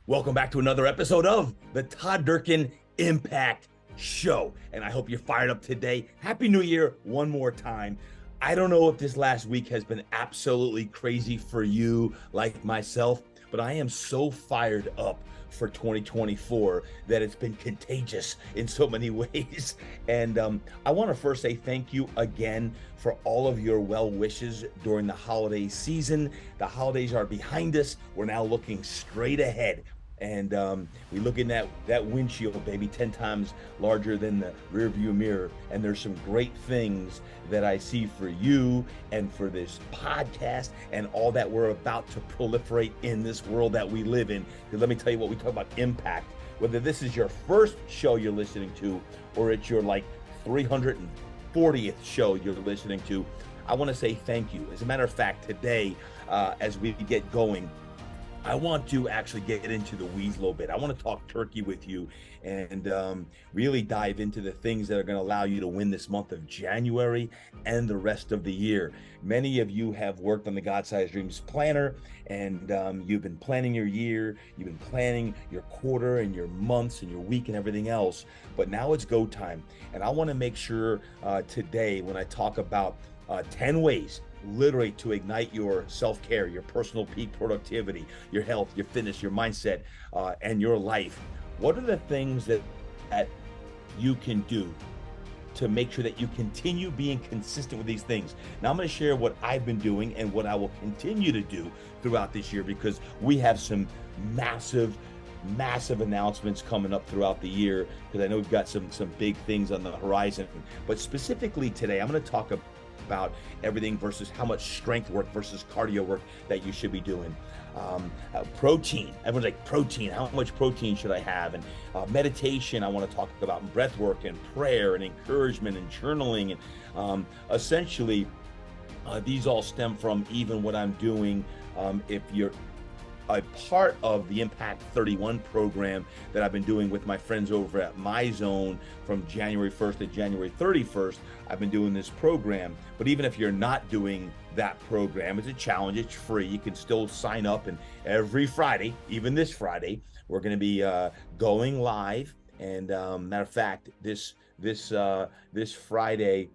Welcome back to another episode of the Todd Durkin Impact Show. And I hope you're fired up today. Happy New Year one more time. I don't know if this last week has been absolutely crazy for you like myself, but I am so fired up for 2024 that it's been contagious in so many ways. And I want to first say thank you again for all of your well wishes during the holiday season. The holidays are behind us. We're now looking straight ahead. And we look in that windshield, baby, 10 times larger than the rear view mirror. And there's some great things that I see for you and for this podcast and all that we're about to proliferate in this world that we live in. Because let me tell you what, we talk about impact. Whether this is your first show you're listening to or it's your like 340th show you're listening to, I want to say thank you. As a matter of fact, today, as we get going, I want to actually get into the weeds a little bit. I want to talk turkey with you and really dive into the things that are going to allow you to win this month of January and the rest of the year. Many of you have worked on the God-Sized Dreams Planner, and you've been planning your year, you've been planning your quarter and your months and your week and everything else. But now it's go time. And I want to make sure today when I talk about 10 ways literally to ignite your self-care, your personal peak productivity, your health, your fitness, your mindset, and your life. What are the things that you can do to make sure that you continue being consistent with these things? Now I'm going to share what I've been doing and what I will continue to do throughout this year, because we have some massive announcements coming up throughout the year, because I know we've got some big things on the horizon. But specifically today, I'm going to talk about everything versus how much strength work versus cardio work that you should be doing. Protein, everyone's like, protein, how much protein should I have? And meditation, I want to talk about breathwork and prayer and encouragement and journaling. And essentially, these all stem from even what I'm doing. If you're a part of the Impact 31 program that I've been doing with my friends over at My Zone from January 1st to January 31st, I've been doing this program. But even if you're not doing that program, it's a challenge, it's free. You can still sign up, and every Friday, even this Friday, we're going to be going live. And matter of fact, this Friday,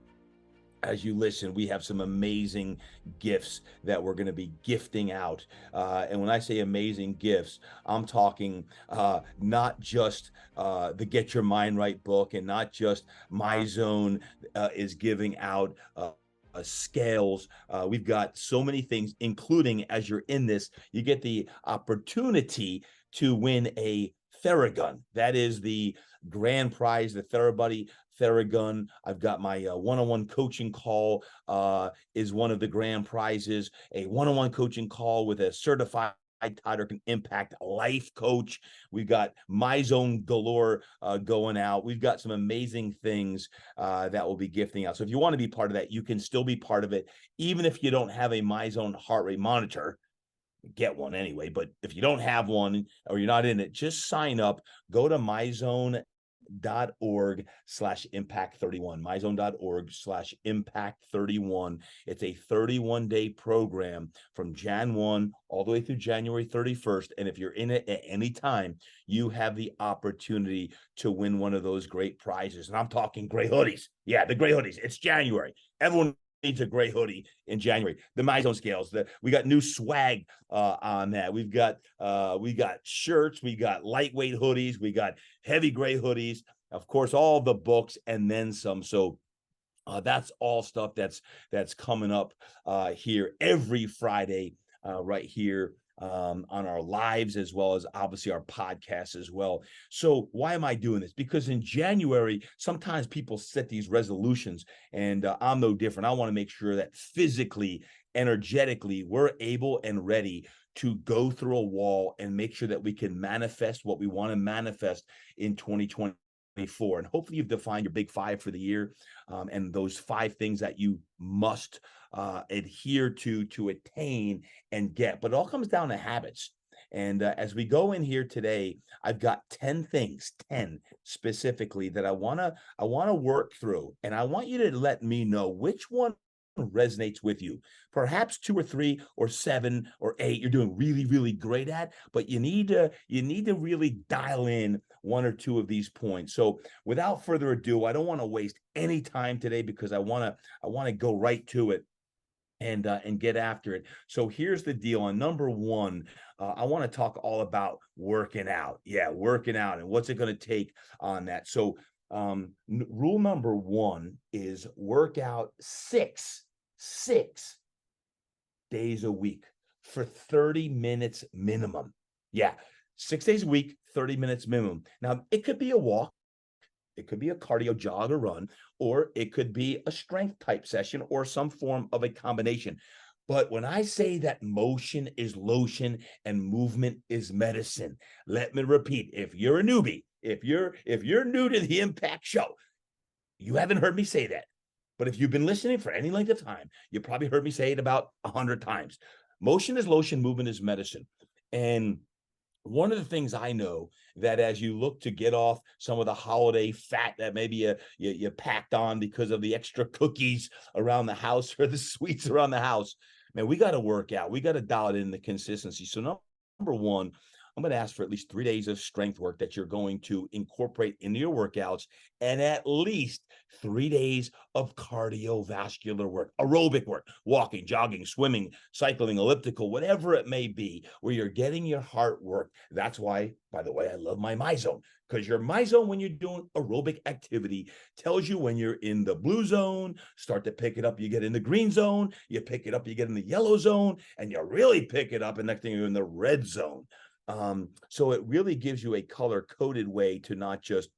as you listen, we have some amazing gifts that we're going to be gifting out. And when I say amazing gifts, I'm talking not just the Get Your Mind Right book, and not just My Zone is giving out scales. We've got so many things, including, as you're in this, you get the opportunity to win a Theragun. That is the grand prize, the TheraBuddy Theragun. I've got my one-on-one coaching call is one of the grand prizes. A one-on-one coaching call with a certified Todd Durkin Impact life coach. We've got My Zone galore going out. We've got some amazing things that we'll be gifting out. So if you want to be part of that, you can still be part of it, even if you don't have a My Zone heart rate monitor. Get one anyway, but if you don't have one or you're not in it, just sign up. Go to myzone.org/impact31, myzone.org/impact31. It's a 31-day program from Jan 1 all the way through January 31st. And if you're in it at any time, you have the opportunity to win one of those great prizes. And I'm talking gray hoodies. Yeah, the gray hoodies. It's January. Everyone needs a gray hoodie in January. The My Zone scales, we got new swag on that. We got shirts, we got lightweight hoodies, we got heavy gray hoodies, of course, all the books, and then some. So that's all stuff that's coming up here every Friday right here on our lives, as well as obviously our podcasts as well. So why am I doing this? Because in January, sometimes people set these resolutions, and I'm no different. I want to make sure that physically, energetically, we're able and ready to go through a wall and make sure that we can manifest what we want to manifest in 2024. And hopefully you've defined your big five for the year, and those 5 things that you must adhere to attain and get. But it all comes down to habits. And as we go in here today, I've got 10 things, 10 specifically, that I wanna work through, and I want you to let me know which one resonates with you. Perhaps 2 or 3 or 7 or 8 you're doing really, really great at, but you need to really dial in 1 or 2 of these points. So without further ado, I don't want to waste any time today because I want to go right to it and get after it. So here's the deal. On number one, I want to talk all about working out. Yeah, working out and what's it going to take on that. So rule number one is work out six days a week for 30 minutes minimum. Yeah, 6 days a week, 30 minutes minimum. Now, it could be a walk. It could be a cardio jog or run, or it could be a strength type session or some form of a combination. But when I say that motion is lotion and movement is medicine, let me repeat, if you're a newbie, if you're new to the Impact Show, you haven't heard me say that. But if you've been listening for any length of time, you probably heard me say it about 100 times. Motion is lotion, movement is medicine. And one of the things I know that as you look to get off some of the holiday fat that maybe you packed on because of the extra cookies around the house or the sweets around the house, man, we got to work out. We got to dial it in the consistency. So number one, I'm going to ask for at least 3 days of strength work that you're going to incorporate into your workouts, and at least 3 days of cardiovascular work, aerobic work, walking, jogging, swimming, cycling, elliptical, whatever it may be, where you're getting your heart work. That's why, by the way, I love my zone, because your my zone, when you're doing aerobic activity, tells you when you're in the blue zone. Start to pick it up, you get in the green zone, you pick it up, you get in the yellow zone, and you really pick it up, and next thing you're in the red zone. So it really gives you a color-coded way to not just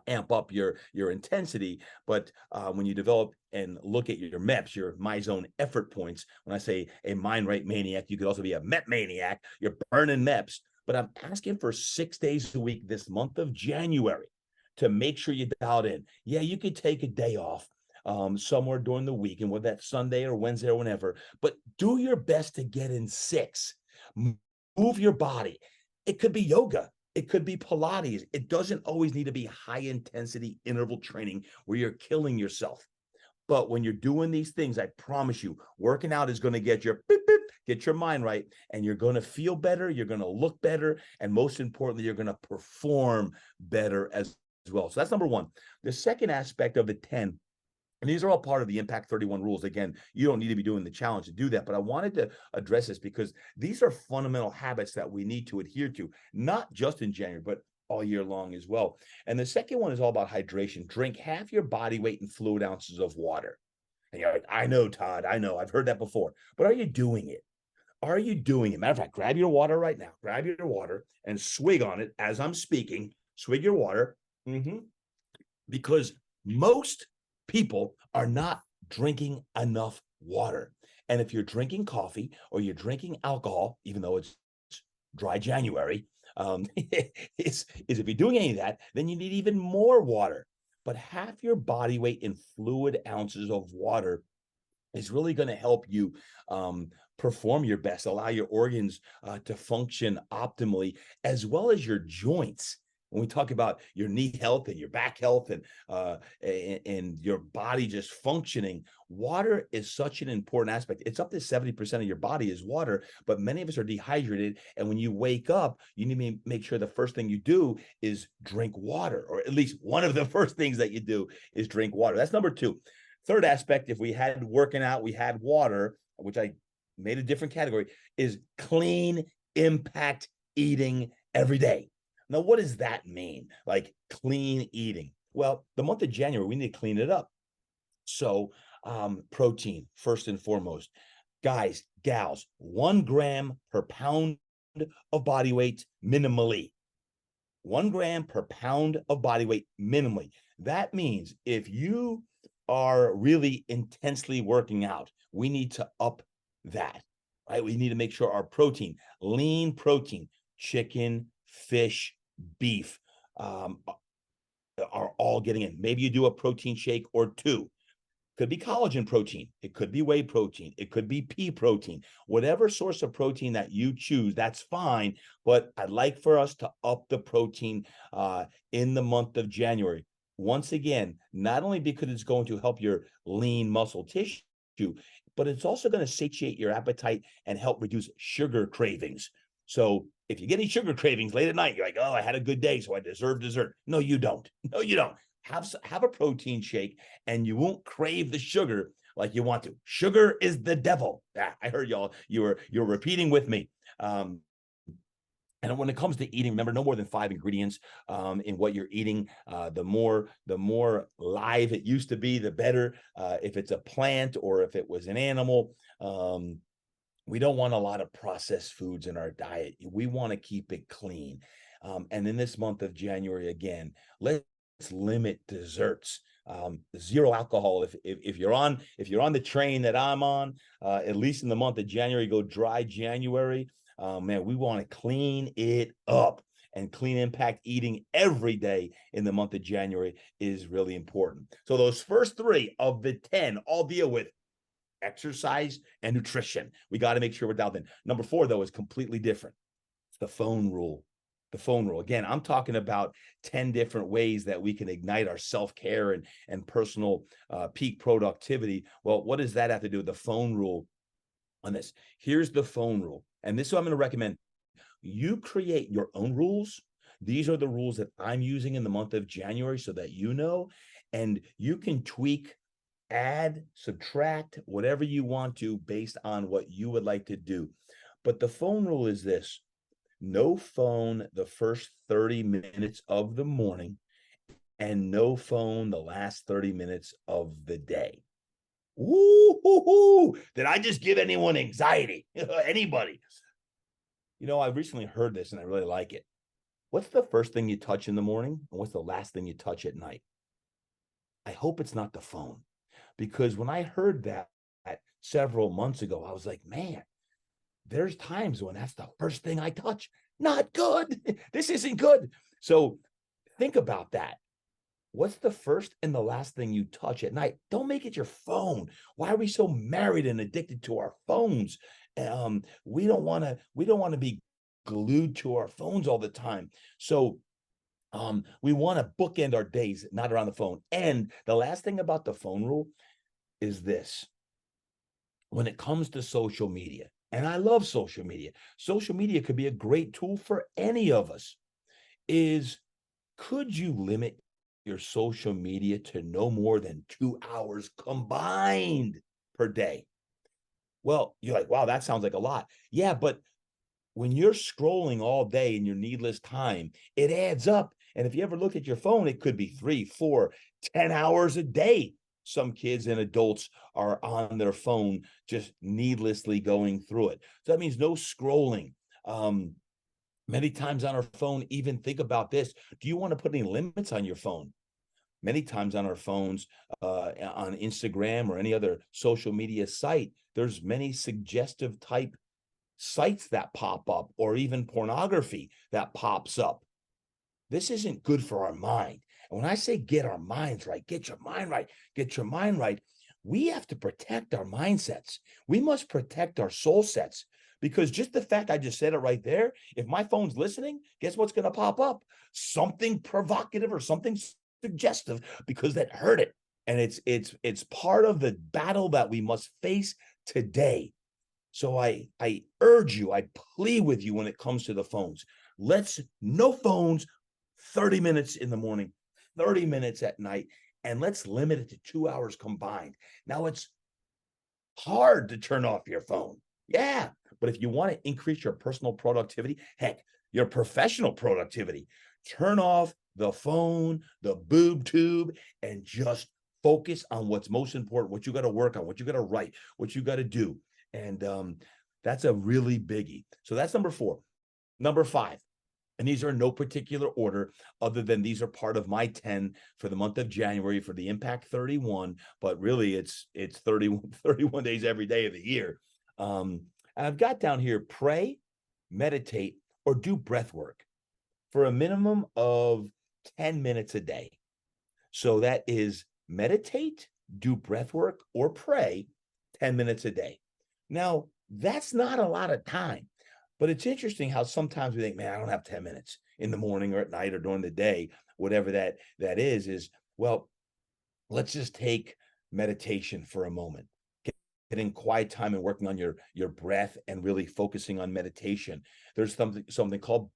amp up your intensity, but when you develop and look at your MEPs, your my zone effort points. When I say a mind right maniac, you could also be a MEP maniac. You're burning MEPs, but I'm asking for 6 days a week this month of January to make sure you dial it in. Yeah, you could take a day off somewhere during the week, and whether that's Sunday or Wednesday or whenever, but do your best to get in 6. Move your body. It could be yoga. It could be Pilates. It doesn't always need to be high intensity interval training where you're killing yourself. But when you're doing these things, I promise you, working out is going to get your beep, beep, get your mind right, and you're going to feel better. You're going to look better, and most importantly, you're going to perform better as well. So that's number one. The second aspect of the 10. And these are all part of the Impact 31 rules. Again, you don't need to be doing the challenge to do that, but I wanted to address this because these are fundamental habits that we need to adhere to, not just in January, but all year long as well. And the second one is all about hydration. Drink half your body weight in fluid ounces of water. And you're like, I know, Todd, I know, I've heard that before, but are you doing it? Are you doing it? Matter of fact, grab your water right now. Grab your water and swig on it as I'm speaking. Swig your water. Because most people are not drinking enough water. And if you're drinking coffee or you're drinking alcohol, even though it's dry January, is if you're doing any of that, then you need even more water. But half your body weight in fluid ounces of water is really going to help you perform your best, allow your organs to function optimally, as well as your joints. When we talk about your knee health and your back health and your body just functioning, water is such an important aspect. It's up to 70% of your body is water, but many of us are dehydrated. And when you wake up, you need to make sure the first thing you do is drink water, or at least one of the first things that you do is drink water. That's number two. Third aspect, if we had working out, we had water, which I made a different category, is clean impact eating every day. Now, what does that mean? Like clean eating? Well, the month of January, we need to clean it up. So protein, first and foremost. Guys, gals, 1 gram per pound of body weight minimally. 1 gram per pound of body weight minimally. That means if you are really intensely working out, we need to up that, right? We need to make sure our protein, lean protein, chicken, fish, beef, are all getting in. Maybe you do a protein shake or 2. Could be collagen protein. It could be whey protein. It could be pea protein. Whatever source of protein that you choose, that's fine. But I'd like for us to up the protein in the month of January. Once again, not only because it's going to help your lean muscle tissue, you, but it's also going to satiate your appetite and help reduce sugar cravings. So if you get any sugar cravings late at night, you're like, oh, I had a good day, so I deserve dessert. No, you don't. No, you don't. Have a protein shake, and you won't crave the sugar like you want to. Sugar is the devil. I heard y'all. You're repeating with me. And when it comes to eating, remember, no more than 5 ingredients in what you're eating. The more live it used to be, the better. If it's a plant or if it was an animal, we don't want a lot of processed foods in our diet. We want to keep it clean. And in this month of January, again, let's limit desserts. Zero alcohol. If you're on the train that I'm on, at least in the month of January, go dry January. Man, we want to clean it up, and clean impact eating every day in the month of January is really important. So those first 3 of the 10 all deal with exercise and nutrition. We got to make sure we're dialed in. Number 4, though, is completely different. It's the phone rule. The phone rule. Again, I'm talking about 10 different ways that we can ignite our self-care and personal peak productivity. Well, what does that have to do with the phone rule on this? Here's the phone rule. And this is what I'm going to recommend. You create your own rules. These are the rules that I'm using in the month of January so that you know, and you can tweak, add, subtract, whatever you want to based on what you would like to do. But the phone rule is this: no phone the first 30 minutes of the morning, and no phone the last 30 minutes of the day. Ooh, did I just give anyone anxiety? Anybody? You know, I recently heard this and I really like it. What's the first thing you touch in the morning, and what's the last thing you touch at night? I hope it's not the phone, because when I heard that several months ago, I was like, man, there's times when that's the first thing I touch. Not good. This isn't good. So think about that. What's the first and the last thing you touch at night? Don't make it your phone. Why are we so married and addicted to our phones? We don't want to be glued to our phones all the time. So we want to bookend our days not around the phone. And the last thing about the phone rule is this: when it comes to social media, and I love social media could be a great tool for any of us, is could you limit your social media to no more than 2 hours combined per day? Well, you're like, wow, that sounds like a lot. Yeah, but when you're scrolling all day in your needless time, it adds up. And if you ever look at your phone, it could be 3, 4, 10 hours a day. Some kids and adults are on their phone just needlessly going through it. So that means no scrolling. Many times on our phone, even think about this: do you want to put any limits on your phone? Many times on our phones, on Instagram or any other social media site, there's many suggestive type sites that pop up, or even pornography that pops up. This isn't good for our mind. And when I say get our minds right, get your mind right, get your mind right, we have to protect our mindsets. We must protect our soul sets, because just the fact I just said it right there, if my phone's listening, guess what's going to pop up? Something provocative or something suggestive, because that hurt it. And it's part of the battle that we must face today. So I urge you, I plead with you when it comes to the phones. No phones, 30 minutes in the morning, 30 minutes at night, and let's limit it to 2 hours combined. Now, it's hard to turn off your phone. Yeah, but if you want to increase your personal productivity, heck, your professional productivity, turn off the phone, the boob tube, and just focus on what's most important, what you got to work on, what you got to write, what you got to do. And that's a really biggie. So that's number 4. Number 5, and these are in no particular order, other than these are part of my 10 for the month of January for the Impact 31, but really it's 31 days every day of the year. And I've got down here: pray, meditate, or do breath work for a minimum of 10 minutes a day. So that is meditate, do breath work, or pray 10 minutes a day. Now, that's not a lot of time, but it's interesting how sometimes we think, man, I don't have 10 minutes in the morning or at night or during the day, whatever that is, well, let's just take meditation for a moment. getting quiet time and working on your breath and really focusing on meditation. There's something called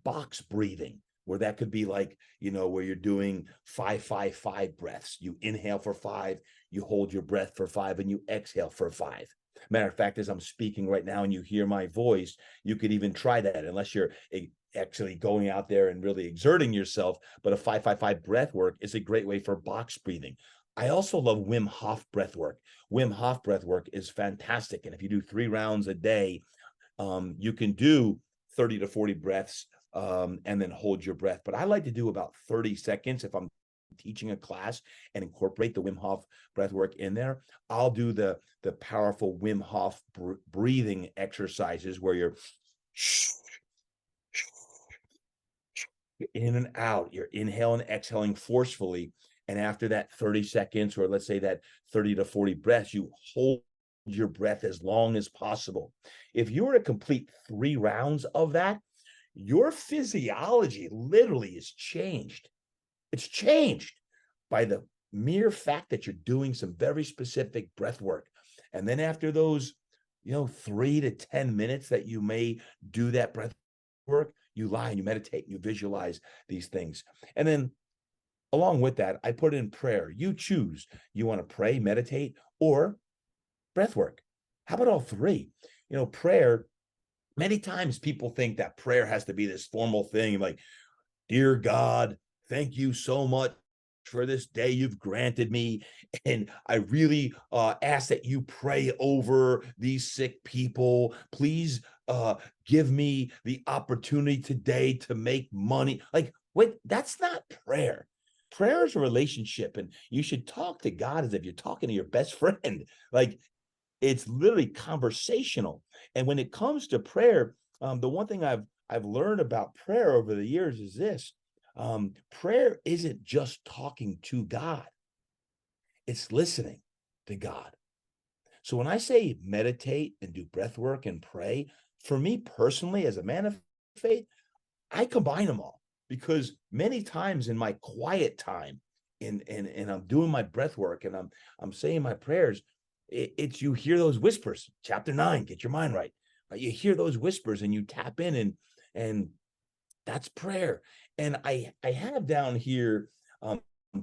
box breathing, where that could be like, where you're doing 5-5-5 breaths. You inhale for 5, you hold your breath for 5, and you exhale for 5. Matter of fact, as I'm speaking right now and you hear my voice, you could even try that, unless you're actually going out there and really exerting yourself. But a 5-5-5 breath work is a great way for box breathing. I also love Wim Hof breath work. Wim Hof breath work is fantastic. And if you do 3 rounds a day, you can do 30 to 40 breaths, and then hold your breath. But I like to do about 30 seconds if I'm teaching a class and incorporate the Wim Hof breath work in there. I'll do the powerful Wim Hof breathing exercises where you're in and out, you're inhaling, exhaling forcefully. And after that 30 seconds, or let's say that 30 to 40 breaths, you hold your breath as long as possible. If you were to complete 3 rounds of that, your physiology literally is changed. It's changed by the mere fact that you're doing some very specific breath work. And then after those, 3 to 10 minutes that you may do that breath work, you lie and you meditate and you visualize these things. And then along with that, I put in prayer. You choose. You want to pray, meditate, or breath work. How about all 3? Prayer, many times people think that prayer has to be this formal thing, like, dear God, thank you so much for this day you've granted me. And I really ask that you pray over these sick people. Please give me the opportunity today to make money. Like, wait, that's not prayer. Prayer is a relationship, and you should talk to God as if you're talking to your best friend. Like, it's literally conversational. And when it comes to prayer, the one thing I've learned about prayer over the years is this: prayer isn't just talking to God; it's listening to God. So when I say meditate and do breath work and pray, for me personally, as a man of faith, I combine them all, because many times in my quiet time, and I'm doing my breath work and I'm saying my prayers, it's you hear those whispers. Chapter 9, get your mind right. You hear those whispers and you tap in, and that's prayer. And I have down here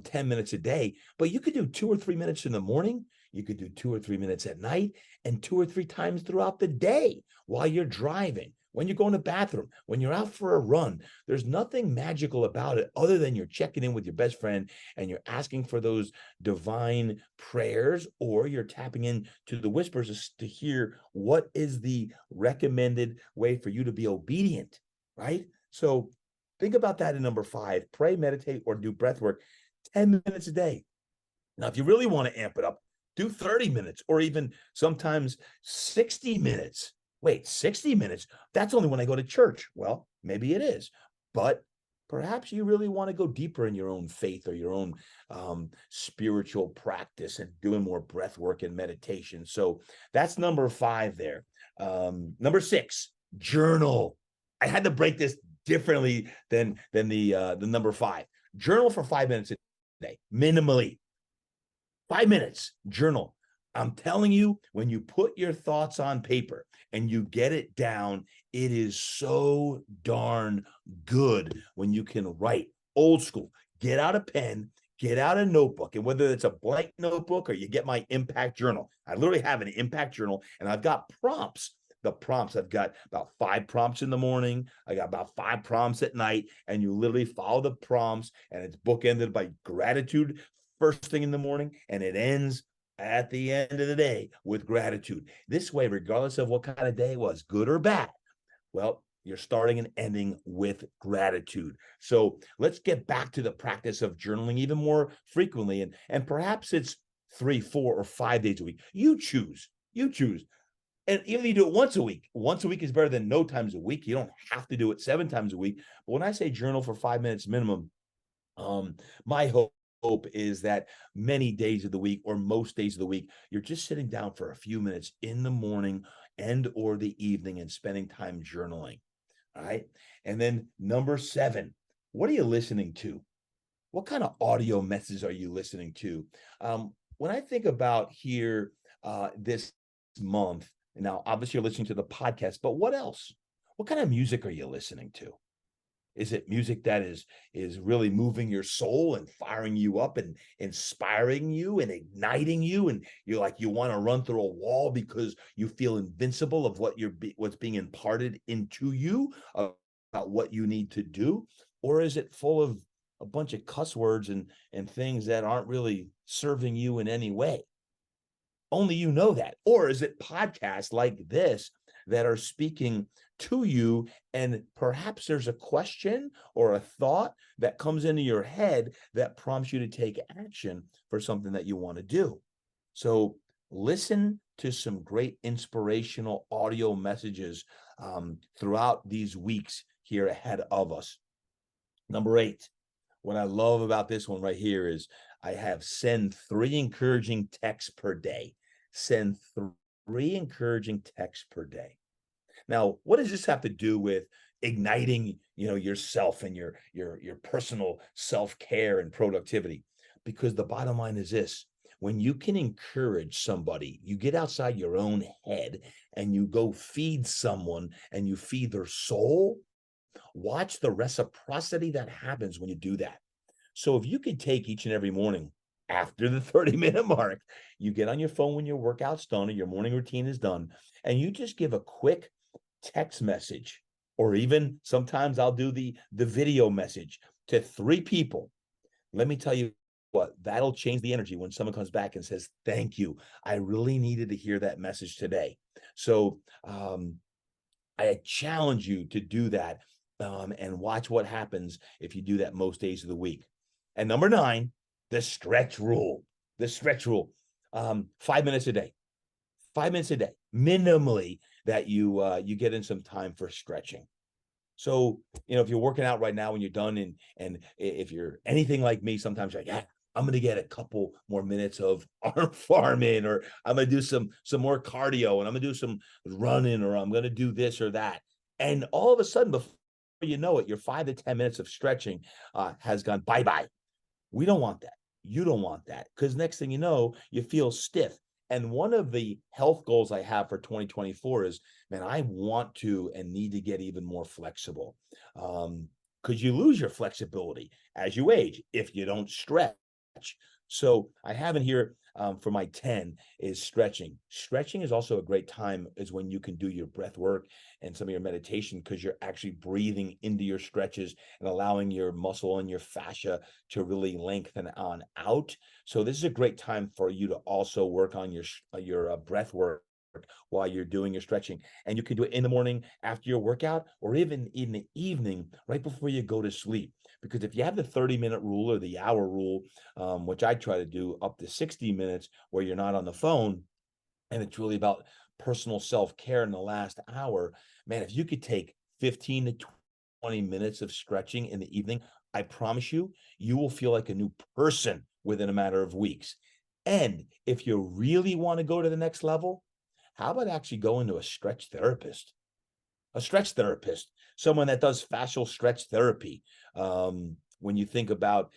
10 minutes a day, but you could do 2 or 3 minutes in the morning. You could do 2 or 3 minutes at night, and 2 or 3 times throughout the day while you're driving, when you're going to the bathroom, when you're out for a run. There's nothing magical about it other than you're checking in with your best friend and you're asking for those divine prayers, or you're tapping in to the whispers to hear what is the recommended way for you to be obedient, right? So think about that in number 5: pray, meditate, or do breath work 10 minutes a day. Now, if you really want to amp it up, do 30 minutes or even sometimes 60 minutes. Wait, 60 minutes? That's only when I go to church. Well, maybe it is, but perhaps you really want to go deeper in your own faith or your own spiritual practice and doing more breath work and meditation. So that's number 5 there. Number 6, journal. I had to break this differently than the number 5. Journal for 5 minutes a day, minimally. 5 minutes, journal. I'm telling you, when you put your thoughts on paper and you get it down, it is so darn good when you can write. Old school. Get out a pen, get out a notebook, and whether it's a blank notebook or you get my impact journal. I literally have an impact journal, and I've got prompts. The prompts, I've got about 5 prompts in the morning. I got about 5 prompts at night, and you literally follow the prompts, and it's bookended by gratitude first thing in the morning, and it ends at the end of the day with gratitude. This way, regardless of what kind of day it was, good or bad, well, you're starting and ending with gratitude. So let's get back to the practice of journaling even more frequently, and perhaps it's 3, 4, or 5 days a week. You choose. And even if you do it once a week is better than no times a week. You don't have to do it 7 times a week. But when I say journal for 5 minutes minimum, my hope is that many days of the week, or most days of the week, you're just sitting down for a few minutes in the morning and or the evening and spending time journaling. All right. And then number 7, what are you listening to? What kind of audio messages are you listening to? When I think about here, this month. Now, obviously, you're listening to the podcast, but what else? What kind of music are you listening to? Is it music that is really moving your soul and firing you up and inspiring you and igniting you, and you're like you want to run through a wall because you feel invincible of what's being imparted into you about what you need to do? Or is it full of a bunch of cuss words and things that aren't really serving you in any way? Only you know that. Or is it podcasts like this that are speaking to you, and perhaps there's a question or a thought that comes into your head that prompts you to take action for something that you want to do? So listen to some great inspirational audio messages throughout these weeks here ahead of us. Number 8, what I love about this one right here is I have send 3 encouraging texts per day. Send 3 encouraging texts per day. Now, what does this have to do with igniting, yourself and your personal self-care and productivity? Because the bottom line is this: when you can encourage somebody, you get outside your own head and you go feed someone and you feed their soul. Watch the reciprocity that happens when you do that. So if you could take each and every morning after the 30-minute mark, you get on your phone when your workout's done or your morning routine is done, and you just give a quick text message, or even sometimes I'll do the video message to 3 people. Let me tell you what, that'll change the energy when someone comes back and says, thank you. I really needed to hear that message today. So I challenge you to do that, and watch what happens if you do that most days of the week. And number 9, the stretch rule. The stretch rule. 5 minutes a day. 5 minutes a day, minimally, that you get in some time for stretching. So, if you're working out right now and you're done, and if you're anything like me, sometimes you're like, yeah, I'm going to get a couple more minutes of arm farming, or I'm going to do some more cardio, and I'm going to do some running, or I'm going to do this or that. And all of a sudden, before you know it, your 5 to 10 minutes of stretching has gone bye-bye. We don't want that. You don't want that, because next thing you know, you feel stiff. And one of the health goals I have for 2024 is, man, I want to and need to get even more flexible. Because you lose your flexibility as you age if you don't stretch. So I have in here for my 10 is stretching. Stretching is also a great time, is when you can do your breath work and some of your meditation, because you're actually breathing into your stretches and allowing your muscle and your fascia to really lengthen on out. So this is a great time for you to also work on your breath work while you're doing your stretching. And you can do it in the morning after your workout, or even in the evening right before you go to sleep. Because if you have the 30-minute rule or the hour rule, which I try to do up to 60 minutes where you're not on the phone, and it's really about personal self-care in the last hour, man, if you could take 15 to 20 minutes of stretching in the evening, I promise you, you will feel like a new person within a matter of weeks. And if you really want to go to the next level, how about actually going to a stretch therapist? A stretch therapist, someone that does fascial stretch therapy. When you think about,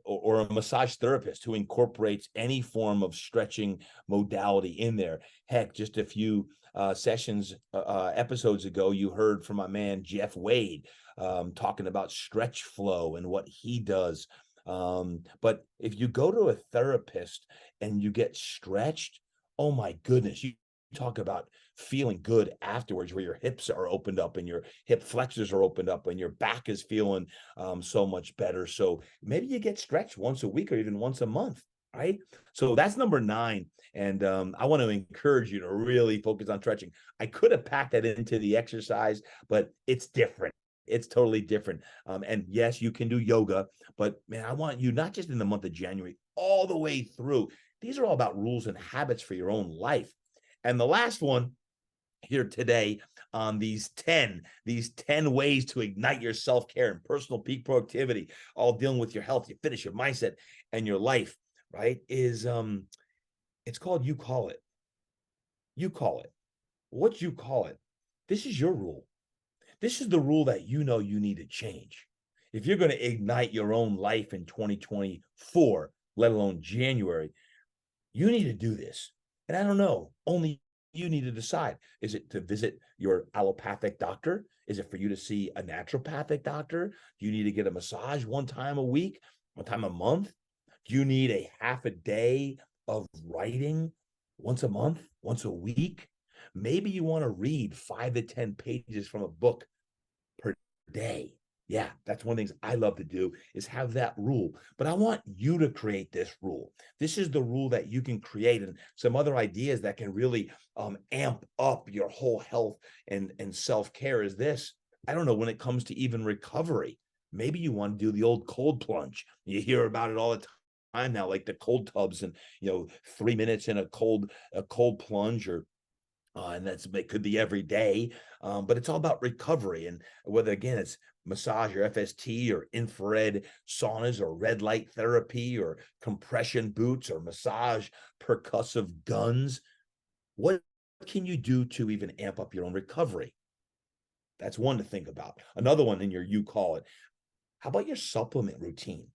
or a massage therapist who incorporates any form of stretching modality in there. Heck, just a few episodes ago, you heard from my man, Jeff Wade, talking about stretch flow and what he does. But if you go to a therapist and you get stretched, oh my goodness, you talk about feeling good afterwards, where your hips are opened up and your hip flexors are opened up and your back is feeling so much better. So maybe you get stretched once a week or even once a month, right? So that's number 9. And I want to encourage you to really focus on stretching. I could have packed that into the exercise, but it's different. It's totally different. And yes, you can do yoga, but man, I want you, not just in the month of January, all the way through. These are all about rules and habits for your own life. And the last one here today on these 10 ways to ignite your self-care and personal peak productivity, all dealing with your health, your fitness, your mindset, and your life, right, is it's called You Call It. You call it. What you call it. This is your rule. This is the rule that you need to change. If you're going to ignite your own life in 2024, let alone January, you need to do this. And I don't know, only you need to decide. Is it to visit your allopathic doctor? Is it for you to see a naturopathic doctor? Do you need to get a massage one time a week, one time a month? Do you need a half a day of writing once a month, once a week? Maybe you want to read 5 to 10 pages from a book per day. Yeah, that's one of the things I love to do is have that rule. But I want you to create this rule. This is the rule that you can create, and some other ideas that can really amp up your whole health and self-care is this. I don't know, when it comes to even recovery, maybe you want to do the old cold plunge. You hear about it all the time now, like the cold tubs and 3 minutes in a cold plunge, or and it could be every day, but it's all about recovery. And whether, again, it's massage or FST or infrared saunas or red light therapy or compression boots or massage percussive guns, what can you do to even amp up your own recovery? That's one to think about. Another one in your you call it. How about your supplement routine?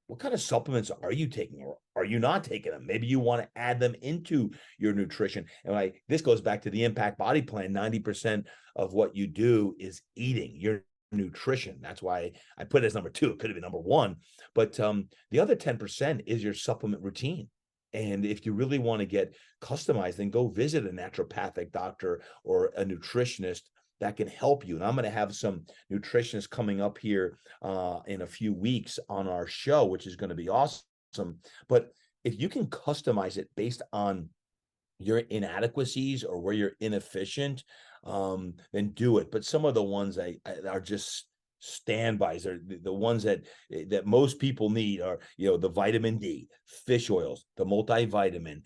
What kind of supplements are you taking, or are you not taking them? Maybe you want to add them into your nutrition. And this goes back to the Impact Body Plan. 90% of what you do is eating, your nutrition. That's why I put it as number 2. It could have been number 1. But the other 10% is your supplement routine. And if you really want to get customized, then go visit a naturopathic doctor or a nutritionist that can help you. And I'm going to have some nutritionists coming up here in a few weeks on our show, which is going to be awesome. But if you can customize it based on your inadequacies or where you're inefficient, then do it. But some of the ones I are just standbys, are the ones that most people need are, the vitamin D, fish oils, the multivitamin,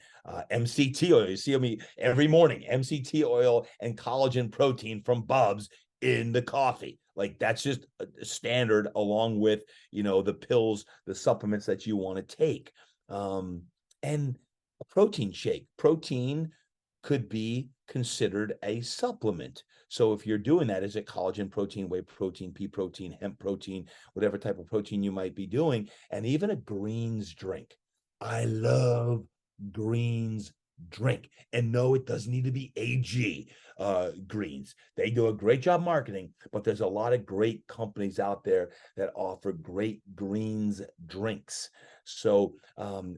MCT oil. You see me every morning, MCT oil and collagen protein from Bubs in the coffee. Like, that's just a standard, along with, the pills, the supplements that you want to take. And a protein shake. Protein could be considered a supplement. So if you're doing that, is it collagen protein, whey protein, pea protein, hemp protein, whatever type of protein you might be doing, and even a greens drink. I love greens drink. And no, it doesn't need to be AG greens. They do a great job marketing, but there's a lot of great companies out there that offer great greens drinks. So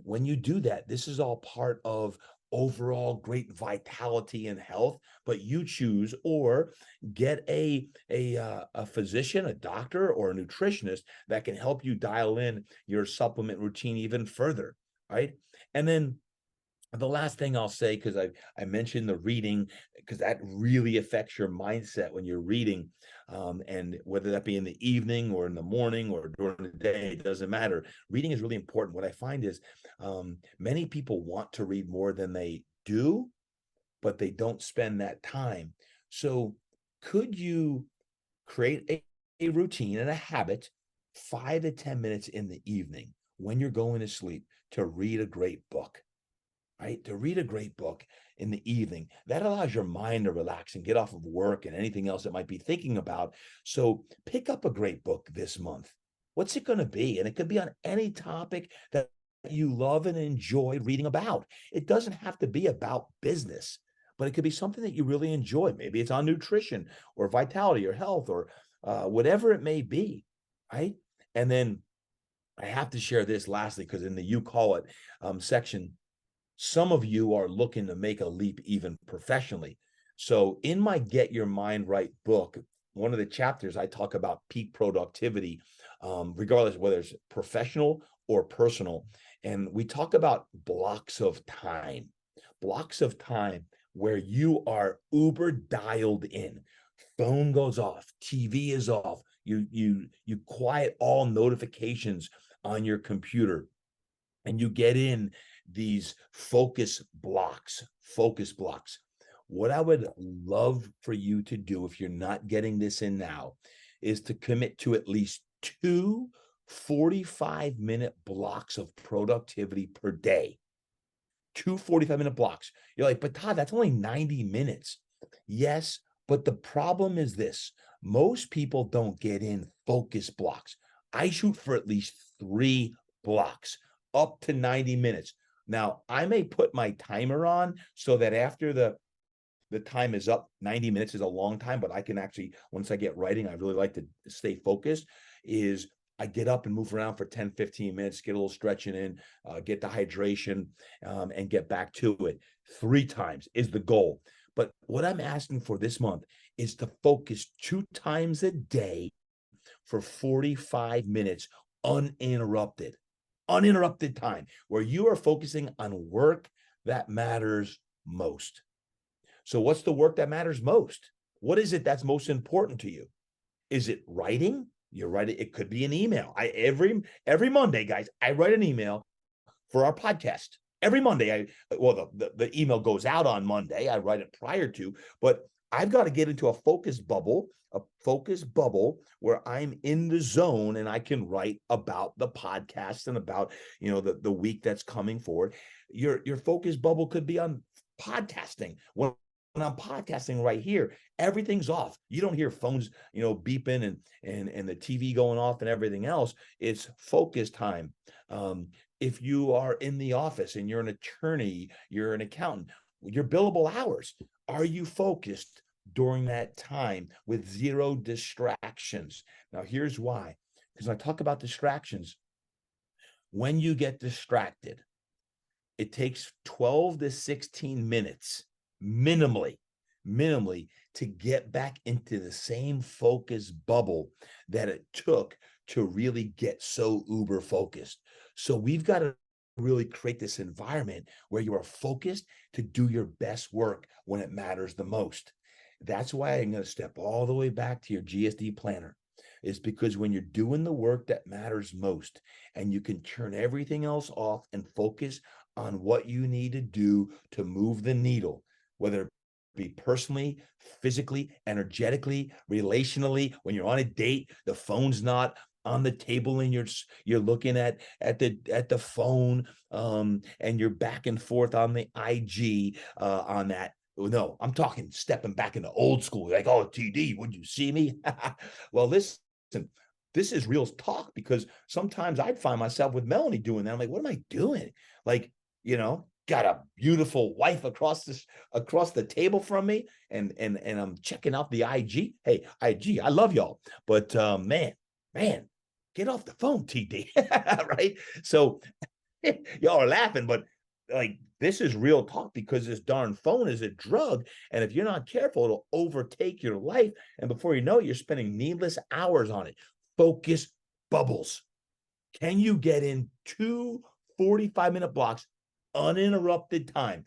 when you do that, this is all part of overall great vitality and health. But you choose, or get a physician, a doctor, or a nutritionist that can help you dial in your supplement routine even further, right? And then the last thing I'll say, because I mentioned the reading, because that really affects your mindset when you're reading, and whether that be in the evening or in the morning or during the day, it doesn't matter. Reading is really important. What I find is many people want to read more than they do, but they don't spend that time. So could you create a routine and a habit, 5 to 10 minutes in the evening when you're going to sleep, to read a great book? Right? To read a great book in the evening. That allows your mind to relax and get off of work and anything else it might be thinking about. So pick up a great book this month. What's it going to be? And it could be on any topic that you love and enjoy reading about. It doesn't have to be about business, but it could be something that you really enjoy. Maybe it's on nutrition or vitality or health, or whatever it may be, right? And then I have to share this lastly, because in the You Call It section, some of you are looking to make a leap even professionally. So in my Get Your Mind Right book, one of the chapters, I talk about peak productivity, regardless of whether it's professional or personal. And we talk about blocks of time where you are uber dialed in. Phone goes off, TV is off, you quiet all notifications on your computer, and you get in these focus blocks. What I would love for you to do, if you're not getting this in now, is to commit to at least 2 45-minute blocks of productivity per day. 2 45-minute blocks. You're like, but Todd, that's only 90 minutes. Yes, but the problem is this. Most people don't get in focus blocks. I shoot for at least 3 blocks, up to 90 minutes. Now, I may put my timer on so that after the the time is up. 90 minutes is a long time, but I can actually, once I get writing, I really like to stay focused, is I get up and move around for 10, 15 minutes, get a little stretching in, get the hydration, and get back to it. 3 times is the goal. But what I'm asking for this month is to focus 2 times a day for 45 minutes uninterrupted. Uninterrupted time where you are focusing on work that matters most. So what's the work that matters most? What is it that's most important to you? Is it writing? You're writing, it could be an email. Every Monday, guys, I write an email for our podcast. Every Monday, the email goes out on Monday. I write it prior to, but I've got to get into a focus bubble where I'm in the zone and I can write about the podcast and about, the week that's coming forward. Your focus bubble could be on podcasting. When I'm podcasting right here, everything's off. You don't hear phones, beeping and the TV going off and everything else. It's focus time. If you are in the office and you're an attorney, you're an accountant, your billable hours, are you focused during that time with 0 distractions? Now, here's why. Because when I talk about distractions, when you get distracted, it takes 12 to 16 minutes minimally to get back into the same focus bubble that it took to really get so uber focused. So we've got to really create this environment where you are focused to do your best work when it matters the most. That's why I'm going to step all the way back to your GSD planner. Is because when you're doing the work that matters most and you can turn everything else off and focus on what you need to do to move the needle, whether it be personally, physically, energetically, relationally. When you're on a date, the phone's not on the table and you're looking at the phone, and you're back and forth on the IG on that. No, I'm talking stepping back into old school. Like, oh, TD, would you see me? Well, listen, this is real talk, because sometimes I'd find myself with Melanie doing that. I'm like, what am I doing? Like, got a beautiful wife across the table from me, and I'm checking out the IG. Hey, IG, I love y'all, but man, get off the phone, TD. Right? So y'all are laughing, but like, this is real talk, because this darn phone is a drug, and if you're not careful, it'll overtake your life, and before you know it, you're spending needless hours on it. Focus bubbles. Can you get in 2 45-minute blocks, uninterrupted time?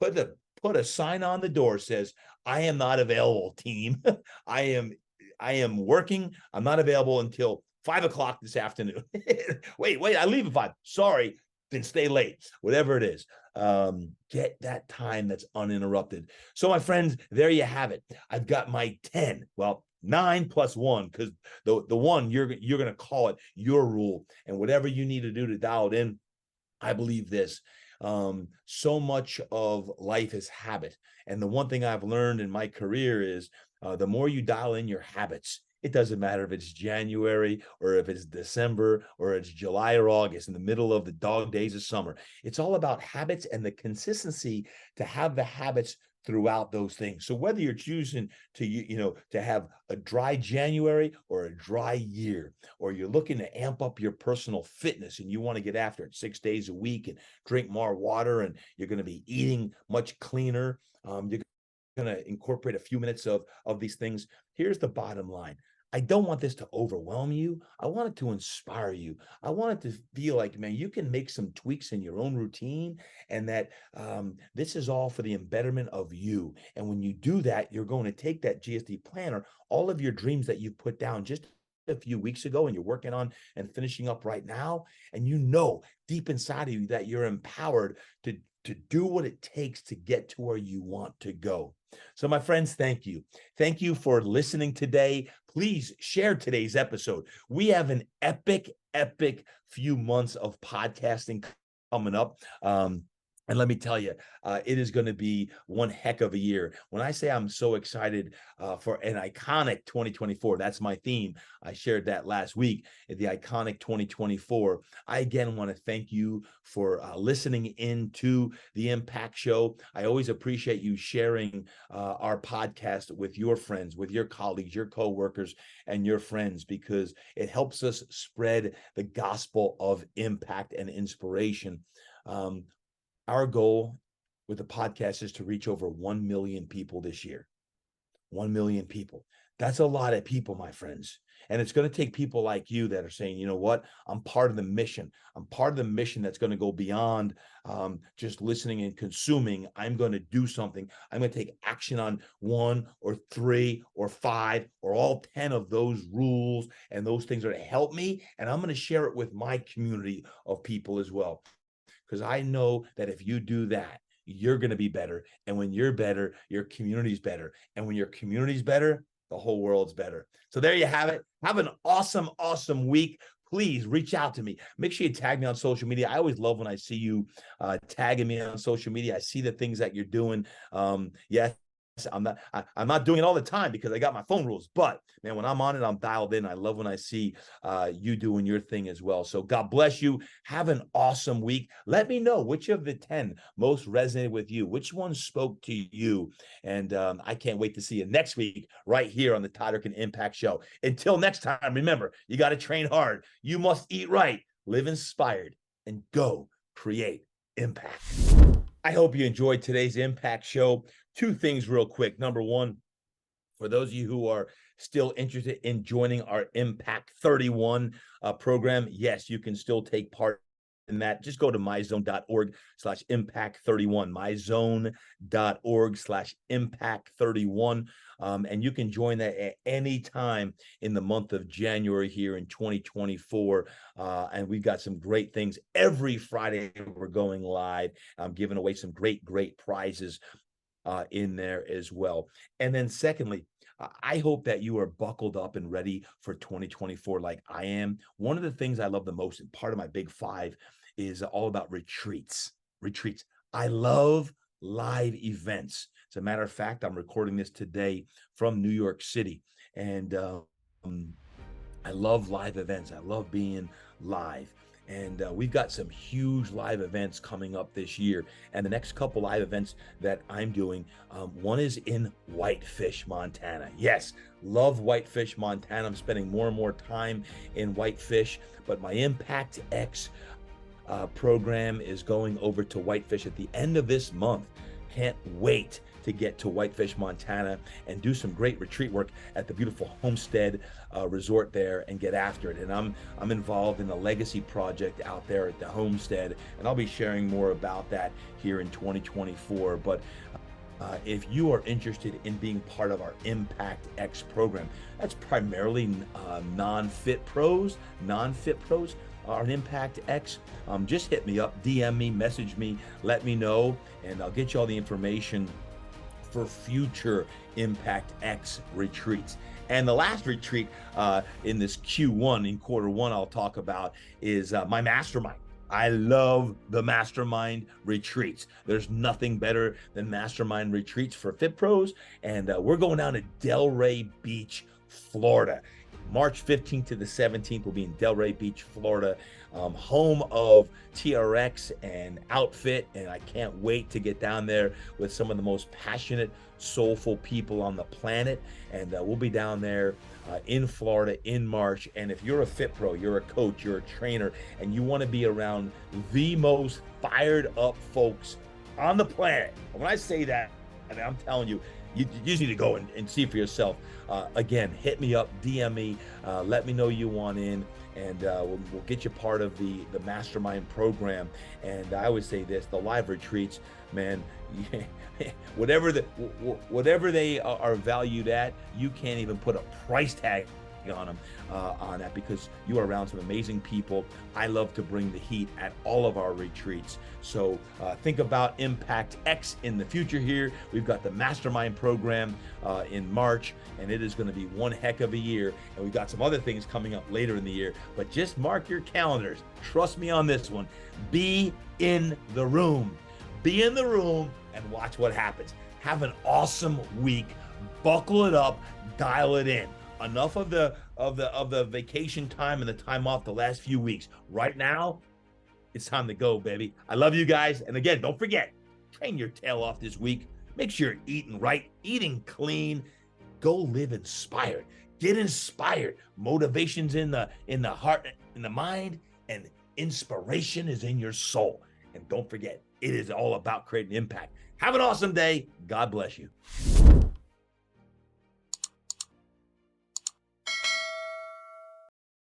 Put a sign on the door says, I am not available, team. I am working. I'm not available until 5 o'clock this afternoon. wait, I leave at 5. Sorry, then stay late, whatever it is. Get that time that's uninterrupted. So my friends, there you have it. I've got my 10, 9 plus 1, because the one you're going to call it your rule, and whatever you need to do to dial it in. I believe this. So much of life is habit. And the one thing I've learned in my career is the more you dial in your habits, it doesn't matter if it's January or if it's December or it's July or August, in the middle of the dog days of summer. It's all about habits and the consistency to have the habits throughout those things. So whether you're choosing to have a dry January or a dry year, or you're looking to amp up your personal fitness and you want to get after it 6 days a week and drink more water, and you're going to be eating much cleaner, you're going to incorporate a few minutes of these things. Here's the bottom line. I don't want this to overwhelm you. I want it to inspire you. I want it to feel like, man, you can make some tweaks in your own routine, and that this is all for the betterment of you. And when you do that, you're going to take that GSD planner, all of your dreams that you've put down just a few weeks ago and you're working on and finishing up right now, and deep inside of you that you're empowered to do what it takes to get to where you want to go. So my friends, thank you. Thank you for listening today. Please share today's episode. We have an epic few months of podcasting coming up. And let me tell you, it is going to be one heck of a year. When I say I'm so excited for an iconic 2024, that's my theme. I shared that last week, the iconic 2024. I again want to thank you for listening in to the Impact Show. I always appreciate you sharing our podcast with your friends, with your colleagues, your coworkers, and your friends, because it helps us spread the gospel of impact and inspiration. Our goal with the podcast is to reach over 1 million people this year. 1 million people. That's a lot of people, my friends. And it's going to take people like you that are saying, you know what, I'm part of the mission. I'm part of the mission that's going to go beyond just listening and consuming. I'm going to do something. I'm going to take action on 1 or 3 or 5 or all 10 of those rules and those things are to help me. And I'm going to share it with my community of people as well. Because I know that if you do that, you're going to be better. And when you're better, your community's better. And when your community's better, the whole world's better. So there you have it. Have an awesome, awesome week. Please reach out to me. Make sure you tag me on social media. I always love when I see you tagging me on social media. I see the things that you're doing. Yes, I'm not doing it all the time because I got my phone rules, but man, when I'm on it, I'm dialed in. I love when I see you doing your thing as well. So God bless you. Have an awesome week. Let me know which of the 10 most resonated with you, which one spoke to you. And I can't wait to see you next week right here on the Todd Durkin Impact Show. Until next time, remember, you got to train hard. You must eat right, live inspired, and go create impact. I hope you enjoyed today's Impact Show. 2 things real quick. Number 1, for those of you who are still interested in joining our Impact 31 program, yes, you can still take part in that. Just go to myzone.org/impact31, myzone.org/impact31. And you can join that at any time in the month of January here in 2024. And we've got some great things. Every Friday, we're going live. I'm giving away some great, great prizes in there as well. And then secondly, I hope that you are buckled up and ready for 2024 like I am. One of the things I love the most, and part of my big 5, is all about retreats. Retreats. I love live events. As a matter of fact, I'm recording this today from New York City, and I love live events. I love being live. And we've got some huge live events coming up this year. And the next couple live events that I'm doing, one is in Whitefish, Montana. Yes, love Whitefish, Montana. I'm spending more and more time in Whitefish, but my Impact X program is going over to Whitefish at the end of this month. Can't wait to get to Whitefish, Montana, and do some great retreat work at the beautiful Homestead Resort there and get after it. And I'm involved in a legacy project out there at the Homestead, and I'll be sharing more about that here in 2024. But if you are interested in being part of our Impact X program, that's primarily non-fit pros, our Impact X. Just hit me up, DM me, message me, let me know, and I'll get you all the information for future Impact X retreats. And the last retreat in this Q1, in Q1, I'll talk about is my mastermind. I love the mastermind retreats. There's nothing better than mastermind retreats for Fit Pros. And we're going down to Delray Beach, Florida. March 15th to the 17th, we'll be in Delray Beach, Florida, home of TRX and Outfit. And I can't wait to get down there with some of the most passionate, soulful people on the planet. And we'll be down there in Florida in March. And if you're a Fit Pro, you're a coach, you're a trainer, and you want to be around the most fired up folks on the planet. And when I say that, and I'm telling you, you just need to go and see for yourself. Again, hit me up, DM me, let me know you want in, and we'll get you part of the mastermind program. And I always say this: the live retreats, man, whatever they are valued at, you can't even put a price tag on them on that, because you are around some amazing people. I love to bring the heat at all of our retreats. So think about Impact X in the future here. We've got the mastermind program in March, and it is going to be one heck of a year. And we've got some other things coming up later in the year, but just mark your calendars. Trust me on this one. Be in the room. be in the room and watch what happens. Have an awesome week. Buckle it up, dial it in. Enough of the vacation time and the time off the last few weeks. Right now, it's time to go, baby. I love you guys. And again, don't forget, train your tail off this week. Make sure you're eating right, eating clean. Go live inspired. Get inspired. Motivation's in the heart, in the mind, and inspiration is in your soul. And don't forget, it is all about creating impact. Have an awesome day. God bless you.